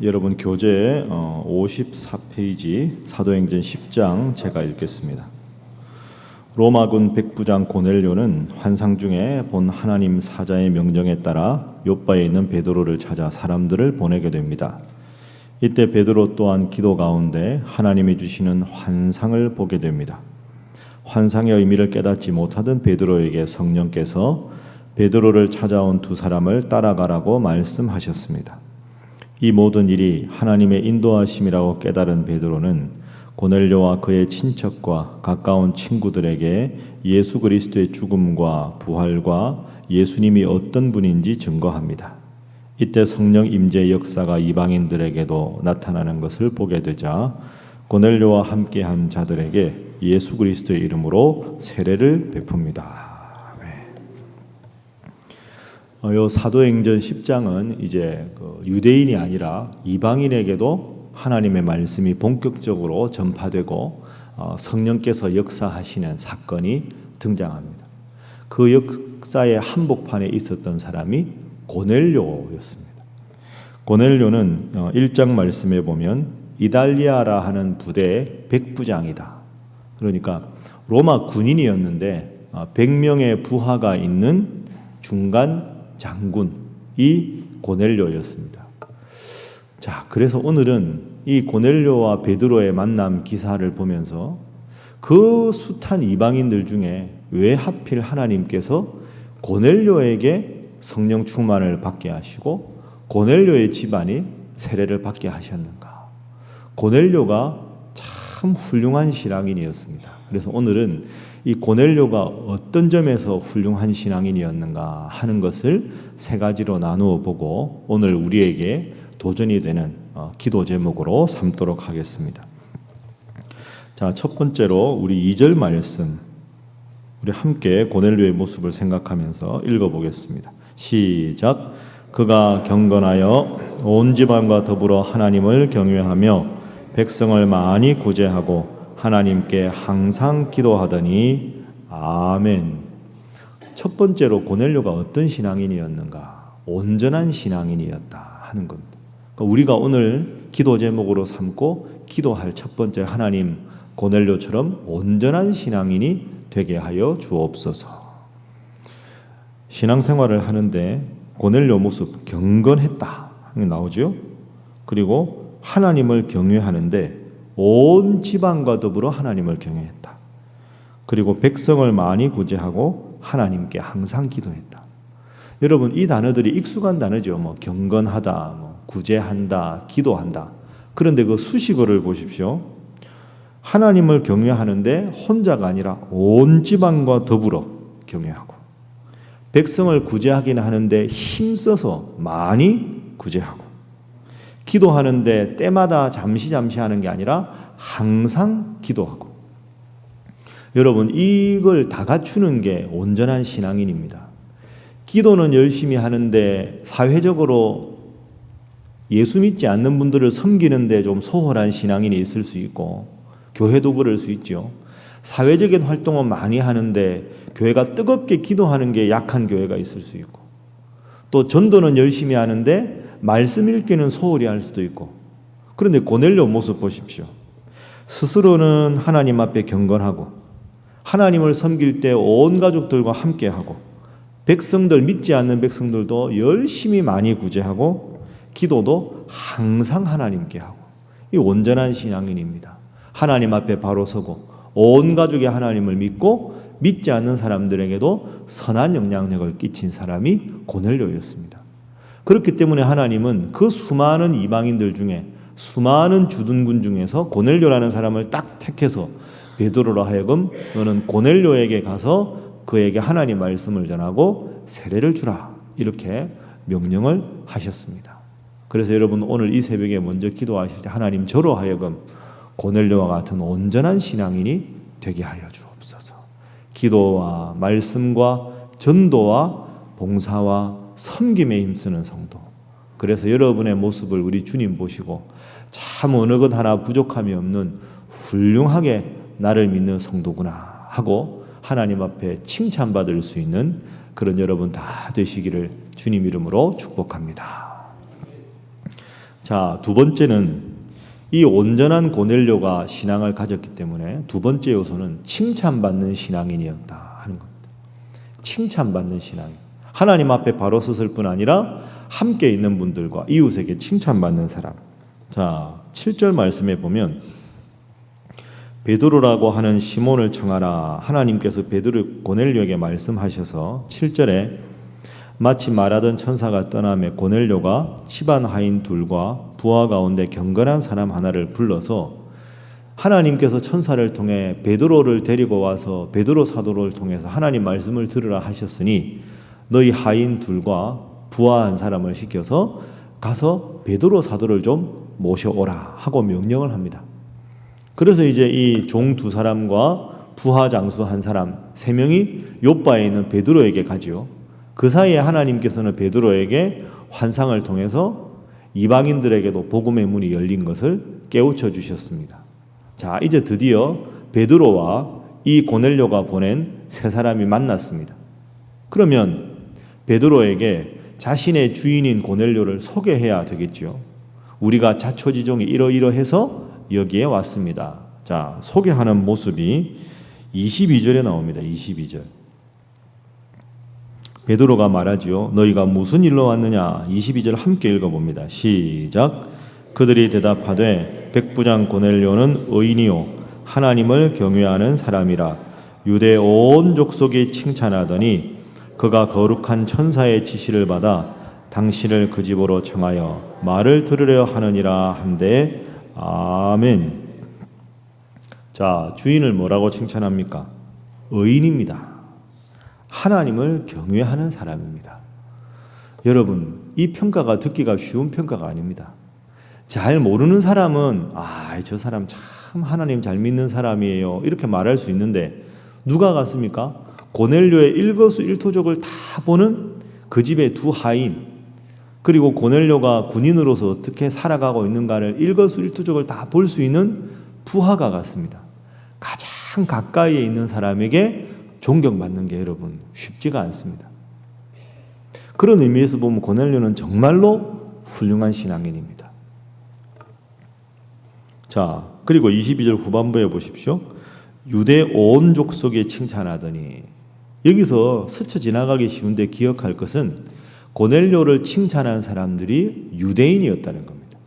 여러분 교재 54페이지 사도행전 10장 제가 읽겠습니다. 로마군 백부장 고넬료는 환상 중에 본 하나님 사자의 명령에 따라 욥바에 있는 베드로를 찾아 사람들을 보내게 됩니다. 이때 베드로 또한 기도 가운데 하나님이 주시는 환상을 보게 됩니다. 환상의 의미를 깨닫지 못하던 베드로에게 성령께서 베드로를 찾아온 두 사람을 따라가라고 말씀하셨습니다. 이 모든 일이 하나님의 인도하심이라고 깨달은 베드로는 고넬료와 그의 친척과 가까운 친구들에게 예수 그리스도의 죽음과 부활과 예수님이 어떤 분인지 증거합니다. 이때 성령 임재의 역사가 이방인들에게도 나타나는 것을 보게 되자 고넬료와 함께한 자들에게 예수 그리스도의 이름으로 세례를 베풉니다. 요 사도행전 10장은 이제 유대인이 아니라 이방인에게도 하나님의 말씀이 본격적으로 전파되고 성령께서 역사하시는 사건이 등장합니다. 그 역사의 한복판에 있었던 사람이 고넬료였습니다. 고넬료는 1장 말씀에 보면 이달리아라 하는 부대의 백부장이다. 그러니까 로마 군인이었는데 100명의 부하가 있는 중간 장군이 고넬료였습니다. 자, 그래서 오늘은 이 고넬료와 베드로의 만남 기사를 보면서 그 숱한 이방인들 중에 왜 하필 하나님께서 고넬료에게 성령 충만을 받게 하시고 고넬료의 집안이 세례를 받게 하셨는가? 고넬료가 참 훌륭한 신앙인이었습니다. 그래서 오늘은 이 고넬료가 어떤 점에서 훌륭한 신앙인이었는가 하는 것을 세 가지로 나누어 보고 오늘 우리에게 도전이 되는 기도 제목으로 삼도록 하겠습니다. 자, 첫 번째로 우리 2절 말씀 우리 함께 고넬료의 모습을 생각하면서 읽어보겠습니다. 시작. 그가 경건하여 온 집안과 더불어 하나님을 경외하며 백성을 많이 구제하고 하나님께 항상 기도하더니 아멘. 첫 번째로 고넬료가 어떤 신앙인이었는가? 온전한 신앙인이었다 하는 겁니다. 그러니까 우리가 오늘 기도 제목으로 삼고 기도할 첫 번째 하나님 고넬료처럼 온전한 신앙인이 되게 하여 주옵소서. 신앙생활을 하는데 고넬료 모습 경건했다 나오죠. 그리고 하나님을 경외하는데 온 집안과 더불어 하나님을 경외했다. 그리고 백성을 많이 구제하고 하나님께 항상 기도했다. 여러분 이 단어들이 익숙한 단어죠. 경건하다, 구제한다, 기도한다. 그런데 그 수식어를 보십시오. 하나님을 경외하는데 혼자가 아니라 온 집안과 더불어 경외하고 백성을 구제하기는 하는데 힘써서 많이 구제하고 기도하는데 때마다 잠시 하는 게 아니라 항상 기도하고. 여러분 이걸 다 갖추는 게 온전한 신앙인입니다. 기도는 열심히 하는데 사회적으로 예수 믿지 않는 분들을 섬기는데 좀 소홀한 신앙인이 있을 수 있고 교회도 그럴 수 있죠. 사회적인 활동은 많이 하는데 교회가 뜨겁게 기도하는 게 약한 교회가 있을 수 있고 또 전도는 열심히 하는데 말씀 읽기는 소홀히 할 수도 있고. 그런데 고넬료 모습 보십시오. 스스로는 하나님 앞에 경건하고 하나님을 섬길 때 온 가족들과 함께하고 백성들 믿지 않는 백성들도 열심히 많이 구제하고 기도도 항상 하나님께 하고. 이 온전한 신앙인입니다. 하나님 앞에 바로 서고 온 가족이 하나님을 믿고 믿지 않는 사람들에게도 선한 영향력을 끼친 사람이 고넬료였습니다. 그렇기 때문에 하나님은 그 수많은 이방인들 중에 수많은 주둔군 중에서 고넬료라는 사람을 딱 택해서 베드로로 하여금 너는 고넬료에게 가서 그에게 하나님 말씀을 전하고 세례를 주라 이렇게 명령을 하셨습니다. 그래서 여러분 오늘 이 새벽에 먼저 기도하실 때 하나님 저로 하여금 고넬료와 같은 온전한 신앙인이 되게 하여 주옵소서. 기도와 말씀과 전도와 봉사와 섬김에 힘쓰는 성도. 그래서 여러분의 모습을 우리 주님 보시고 참 어느 것 하나 부족함이 없는 훌륭하게 나를 믿는 성도구나 하고 하나님 앞에 칭찬받을 수 있는 그런 여러분 다 되시기를 주님 이름으로 축복합니다. 자, 두 번째는 이 온전한 고넬료가 신앙을 가졌기 때문에 두 번째 요소는 칭찬받는 신앙인이었다 하는 겁니다. 칭찬받는 신앙인. 하나님 앞에 바로 섰을 뿐 아니라 함께 있는 분들과 이웃에게 칭찬받는 사람. 자, 7절 말씀에 보면 베드로라고 하는 시몬을 청하라. 하나님께서 베드로 고넬료에게 말씀하셔서 7절에 마치 말하던 천사가 떠나매 고넬료가 집안 하인 둘과 부하 가운데 경건한 사람 하나를 불러서 하나님께서 천사를 통해 베드로를 데리고 와서 베드로 사도를 통해서 하나님 말씀을 들으라 하셨으니 너희 하인 둘과 부하 한 사람을 시켜서 가서 베드로 사도를 좀 모셔오라 하고 명령을 합니다. 그래서 이제 이 종 두 사람과 부하 장수 한 사람 세 명이 요바에 있는 베드로에게 가지요. 그 사이에 하나님께서는 베드로에게 환상을 통해서 이방인들에게도 복음의 문이 열린 것을 깨우쳐 주셨습니다. 자, 이제 드디어 베드로와 이 고넬료가 보낸 세 사람이 만났습니다. 그러면 베드로에게 자신의 주인인 고넬료를 소개해야 되겠죠. 우리가 자초지종이 이러이러해서 여기에 왔습니다. 자, 소개하는 모습이 22절에 나옵니다. 22절. 베드로가 말하지요. 너희가 무슨 일로 왔느냐? 22절 함께 읽어봅니다. 시작. 그들이 대답하되 백부장 고넬료는 의인이요 하나님을 경외하는 사람이라 유대 온 족속이 칭찬하더니 그가 거룩한 천사의 지시를 받아 당신을 그 집으로 청하여 말을 들으려 하느니라 한데 아멘. 자, 주인을 뭐라고 칭찬합니까? 의인입니다. 하나님을 경외하는 사람입니다. 여러분, 이 평가가 듣기가 쉬운 평가가 아닙니다. 잘 모르는 사람은 저 사람 참 하나님 잘 믿는 사람이에요 이렇게 말할 수 있는데 누가 같습니까? 고넬료의 일거수일투족을 다 보는 그 집의 두 하인, 그리고 고넬료가 군인으로서 어떻게 살아가고 있는가를 일거수일투족을 다 볼 수 있는 부하가 같습니다. 가장 가까이에 있는 사람에게 존경받는 게 여러분 쉽지가 않습니다. 그런 의미에서 보면 고넬료는 정말로 훌륭한 신앙인입니다. 자, 그리고 22절 후반부에 보십시오. 유대 온 족속에 칭찬하더니, 여기서 스쳐 지나가기 쉬운데 기억할 것은 고넬료를 칭찬한 사람들이 유대인이었다는 겁니다.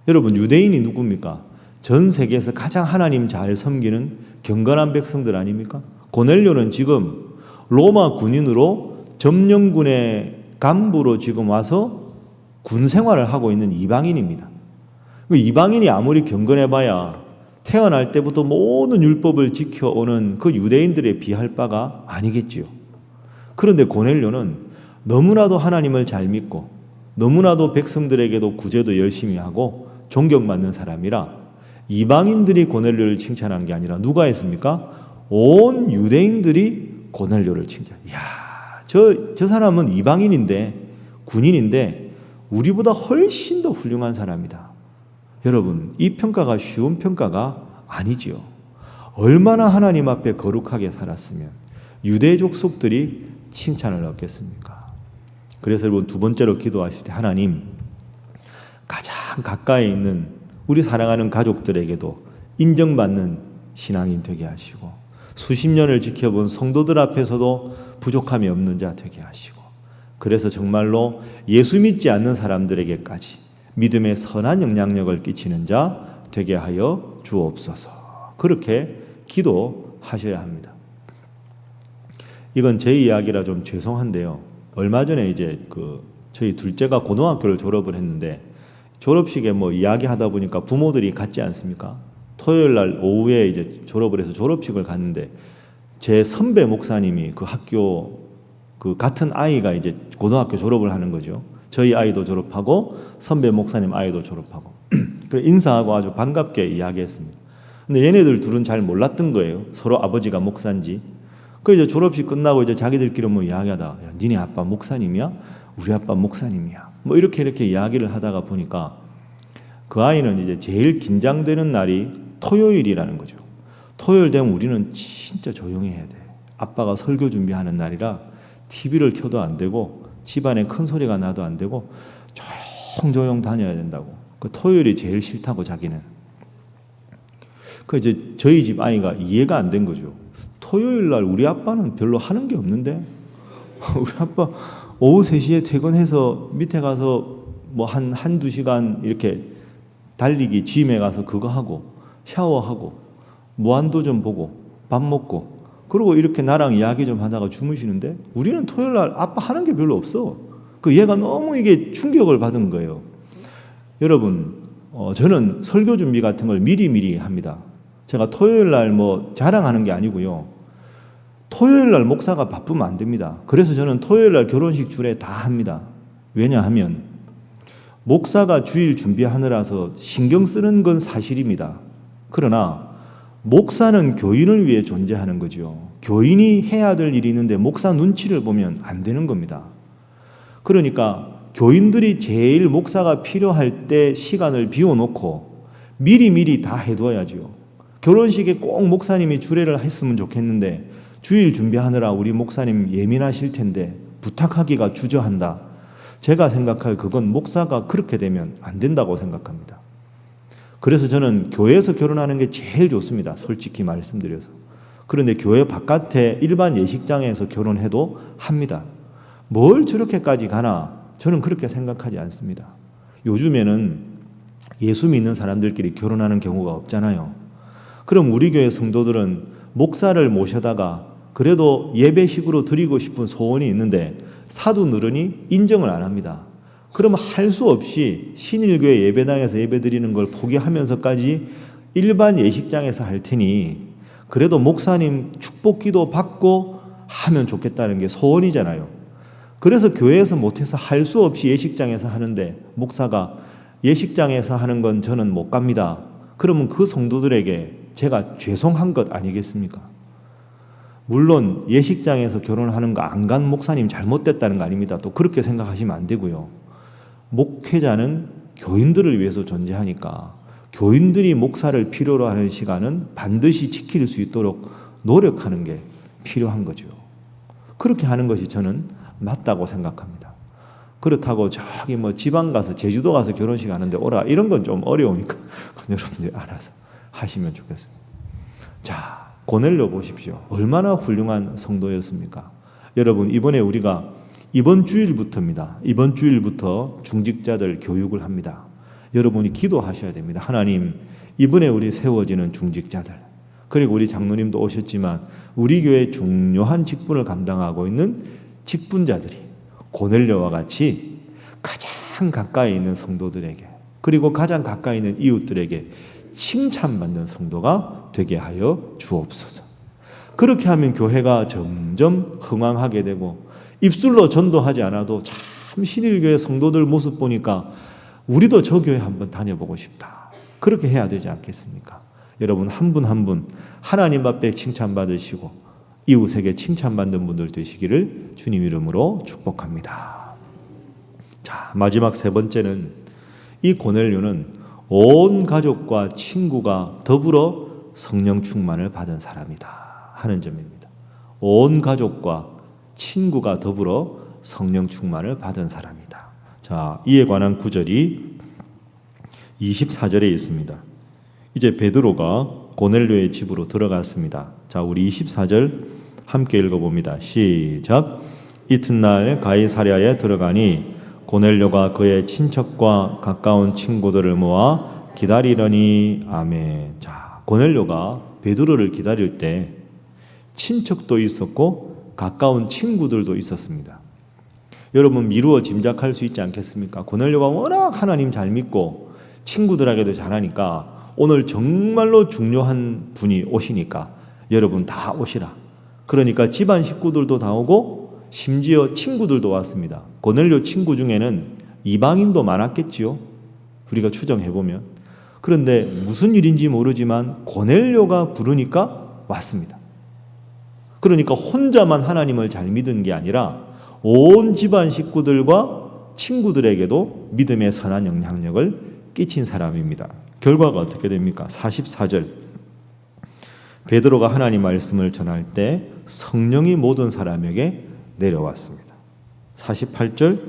여러분, 유대인이 누굽니까? 전 세계에서 가장 하나님 잘 섬기는 경건한 백성들 아닙니까? 고넬료는 지금 로마 군인으로 점령군의 간부로 지금 와서 군 생활을 하고 있는 이방인입니다. 이방인이 아무리 경건해봐야 태어날 때부터 모든 율법을 지켜오는 그 유대인들에 비할 바가 아니겠지요. 그런데 고넬료는 너무나도 하나님을 잘 믿고 너무나도 백성들에게도 구제도 열심히 하고 존경받는 사람이라 이방인들이 고넬료를 칭찬한 게 아니라 누가 했습니까? 온 유대인들이 고넬료를 칭찬. 이야, 저 사람은 이방인인데 군인인데 우리보다 훨씬 더 훌륭한 사람이다. 여러분, 이 평가가 쉬운 평가가 아니지요. 얼마나 하나님 앞에 거룩하게 살았으면 유대 족속들이 칭찬을 얻겠습니까? 그래서 여러분, 두 번째로 기도하실 때 하나님, 가장 가까이 있는 우리 사랑하는 가족들에게도 인정받는 신앙인 되게 하시고 수십 년을 지켜본 성도들 앞에서도 부족함이 없는 자 되게 하시고, 그래서 정말로 예수 믿지 않는 사람들에게까지 믿음의 선한 영향력을 끼치는 자 되게 하여 주옵소서. 그렇게 기도하셔야 합니다. 이건 제 이야기라 좀 죄송한데요. 얼마 전에 이제 저희 둘째가 고등학교를 졸업을 했는데 졸업식에 이야기하다 보니까 부모들이 갔지 않습니까? 토요일 날 오후에 이제 졸업을 해서 졸업식을 갔는데 제 선배 목사님이 그 학교 같은 아이가 이제 고등학교 졸업을 하는 거죠. 저희 아이도 졸업하고 선배 목사님 아이도 졸업하고 그래서 인사하고 아주 반갑게 이야기했습니다. 근데 얘네들 둘은 잘 몰랐던 거예요. 서로 아버지가 목사인지. 그 이제 졸업식 끝나고 이제 자기들끼리 이야기하다, 야, 니네 아빠 목사님이야? 우리 아빠 목사님이야. 이렇게 이야기를 하다가 보니까 그 아이는 이제 제일 긴장되는 날이 토요일이라는 거죠. 토요일 되면 우리는 진짜 조용히 해야 돼. 아빠가 설교 준비하는 날이라 TV를 켜도 안 되고 집안에 큰 소리가 나도 안 되고 조용조용 다녀야 된다고. 그 토요일이 제일 싫다고 자기는. 그 이제 저희 집 아이가 이해가 안 된 거죠. 토요일 날 우리 아빠는 별로 하는 게 없는데 우리 아빠 오후 3시에 퇴근해서 밑에 가서 뭐 한두 시간 이렇게 달리기 짐에 가서 그거 하고 샤워하고 무한도전 보고 밥 먹고 그리고 이렇게 나랑 이야기 좀 하다가 주무시는데 우리는 토요일 날 아빠 하는 게 별로 없어. 그 얘가 너무 이게 충격을 받은 거예요. 여러분, 저는 설교 준비 같은 걸 미리 합니다. 제가 토요일 날 뭐 자랑하는 게 아니고요. 토요일 날 목사가 바쁘면 안 됩니다. 그래서 저는 토요일 날 결혼식 주례 다 합니다. 왜냐하면 목사가 주일 준비하느라서 신경 쓰는 건 사실입니다. 그러나 목사는 교인을 위해 존재하는 거죠. 교인이 해야 될 일이 있는데 목사 눈치를 보면 안 되는 겁니다. 그러니까 교인들이 제일 목사가 필요할 때 시간을 비워놓고 미리 다 해둬야죠. 결혼식에 꼭 목사님이 주례를 했으면 좋겠는데 주일 준비하느라 우리 목사님 예민하실 텐데 부탁하기가 주저한다. 제가 생각할 그건 목사가 그렇게 되면 안 된다고 생각합니다. 그래서 저는 교회에서 결혼하는 게 제일 좋습니다. 솔직히 말씀드려서. 그런데 교회 바깥에 일반 예식장에서 결혼해도 합니다. 뭘 저렇게까지 가나 저는 그렇게 생각하지 않습니다. 요즘에는 예수 믿는 사람들끼리 결혼하는 경우가 없잖아요. 그럼 우리 교회 성도들은 목사를 모셔다가 그래도 예배식으로 드리고 싶은 소원이 있는데 사도 늘으니 인정을 안 합니다. 그러면 할 수 없이 신일교회 예배당에서 예배드리는 걸 포기하면서까지 일반 예식장에서 할 테니 그래도 목사님 축복기도 받고 하면 좋겠다는 게 소원이잖아요. 그래서 교회에서 못해서 할 수 없이 예식장에서 하는데 목사가 예식장에서 하는 건 저는 못 갑니다. 그러면 그 성도들에게 제가 죄송한 것 아니겠습니까? 물론 예식장에서 결혼하는 거 안 간 목사님 잘못됐다는 거 아닙니다. 또 그렇게 생각하시면 안 되고요. 목회자는 교인들을 위해서 존재하니까 교인들이 목사를 필요로 하는 시간은 반드시 지킬 수 있도록 노력하는 게 필요한 거죠. 그렇게 하는 것이 저는 맞다고 생각합니다. 그렇다고 저기 뭐 지방 가서 제주도 가서 결혼식 하는데 오라 이런 건 좀 어려우니까 여러분들이 알아서 하시면 좋겠습니다. 자, 고넬료 보십시오. 얼마나 훌륭한 성도였습니까? 여러분, 이번에 우리가 이번 주일부터입니다. 이번 주일부터 중직자들 교육을 합니다. 여러분이 기도하셔야 됩니다. 하나님, 이번에 우리 세워지는 중직자들, 그리고 우리 장로님도 오셨지만 우리 교회 중요한 직분을 감당하고 있는 직분자들이 고넬료와 같이 가장 가까이 있는 성도들에게 그리고 가장 가까이 있는 이웃들에게 칭찬받는 성도가 되게 하여 주옵소서. 그렇게 하면 교회가 점점 흥왕하게 되고 입술로 전도하지 않아도 참 신일교회 성도들 모습 보니까 우리도 저 교회 한번 다녀보고 싶다. 그렇게 해야 되지 않겠습니까? 여러분 한 분 한 분 하나님 앞에 칭찬받으시고 이웃에게 칭찬받는 분들 되시기를 주님 이름으로 축복합니다. 자, 마지막 세 번째는 이 고넬료는 온 가족과 친구가 더불어 성령 충만을 받은 사람이다 하는 점입니다. 온 가족과 친구가 더불어 성령 충만을 받은 사람이다. 자, 이에 관한 구절이 24절에 있습니다. 이제 베드로가 고넬료의 집으로 들어갔습니다. 자, 우리 24절 함께 읽어봅니다. 시작. 이튿날 가이사랴에 들어가니 고넬료가 그의 친척과 가까운 친구들을 모아 기다리려니. 아멘. 자, 고넬료가 베드로를 기다릴 때 친척도 있었고 가까운 친구들도 있었습니다. 여러분 미루어 짐작할 수 있지 않겠습니까? 고넬료가 워낙 하나님 잘 믿고 친구들에게도 잘하니까 오늘 정말로 중요한 분이 오시니까 여러분 다 오시라. 그러니까 집안 식구들도 다 오고 심지어 친구들도 왔습니다. 고넬료 친구 중에는 이방인도 많았겠지요. 우리가 추정해보면. 그런데 무슨 일인지 모르지만 고넬료가 부르니까 왔습니다. 그러니까 혼자만 하나님을 잘 믿은 게 아니라 온 집안 식구들과 친구들에게도 믿음의 선한 영향력을 끼친 사람입니다. 결과가 어떻게 됩니까? 44절. 베드로가 하나님 말씀을 전할 때 성령이 모든 사람에게 내려왔습니다. 48절.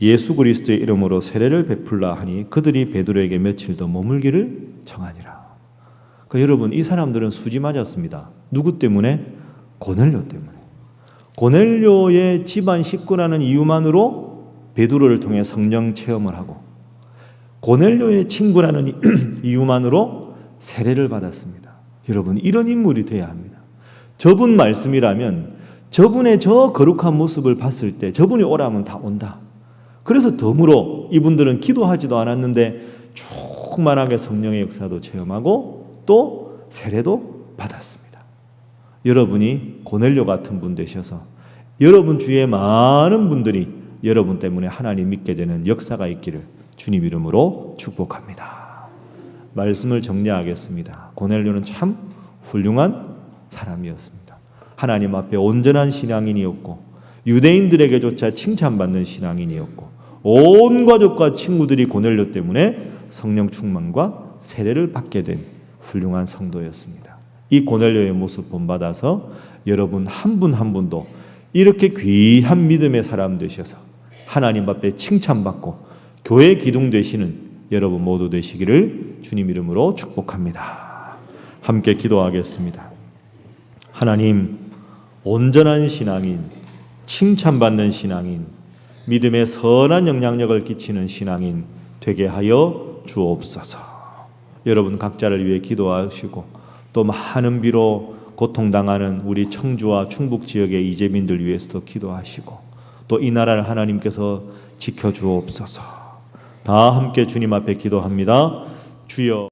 예수 그리스도의 이름으로 세례를 베풀라 하니 그들이 베드로에게 며칠 더 머물기를 정하니라. 여러분, 이 사람들은 수지 맞았습니다. 누구 때문에? 고넬료 때문에. 고넬료의 집안 식구라는 이유만으로 베드로를 통해 성령 체험을 하고, 고넬료의 친구라는 이유만으로 세례를 받았습니다. 여러분, 이런 인물이 되어야 합니다. 저분 말씀이라면 저분의 저 거룩한 모습을 봤을 때 저분이 오라면 다 온다. 그래서 덤으로 이분들은 기도하지도 않았는데 충만하게 성령의 역사도 체험하고 또 세례도 받았습니다. 여러분이 고넬료 같은 분 되셔서 여러분 주위에 많은 분들이 여러분 때문에 하나님 믿게 되는 역사가 있기를 주님 이름으로 축복합니다. 말씀을 정리하겠습니다. 고넬료는 참 훌륭한 사람이었습니다. 하나님 앞에 온전한 신앙인이었고 유대인들에게조차 칭찬받는 신앙인이었고 온 가족과 친구들이 고넬료 때문에 성령 충만과 세례를 받게 된 훌륭한 성도였습니다. 이 고넬료의 모습 본받아서 여러분 한 분 한 분도 이렇게 귀한 믿음의 사람 되셔서 하나님 앞에 칭찬받고 교회 기둥 되시는 여러분 모두 되시기를 주님 이름으로 축복합니다. 함께 기도하겠습니다. 하나님, 온전한 신앙인, 칭찬받는 신앙인, 믿음의 선한 영향력을 끼치는 신앙인 되게 하여 주옵소서. 여러분 각자를 위해 기도하시고 또 많은 비로 고통당하는 우리 청주와 충북 지역의 이재민들 위해서도 기도하시고 또 이 나라를 하나님께서 지켜주옵소서. 다 함께 주님 앞에 기도합니다. 주여.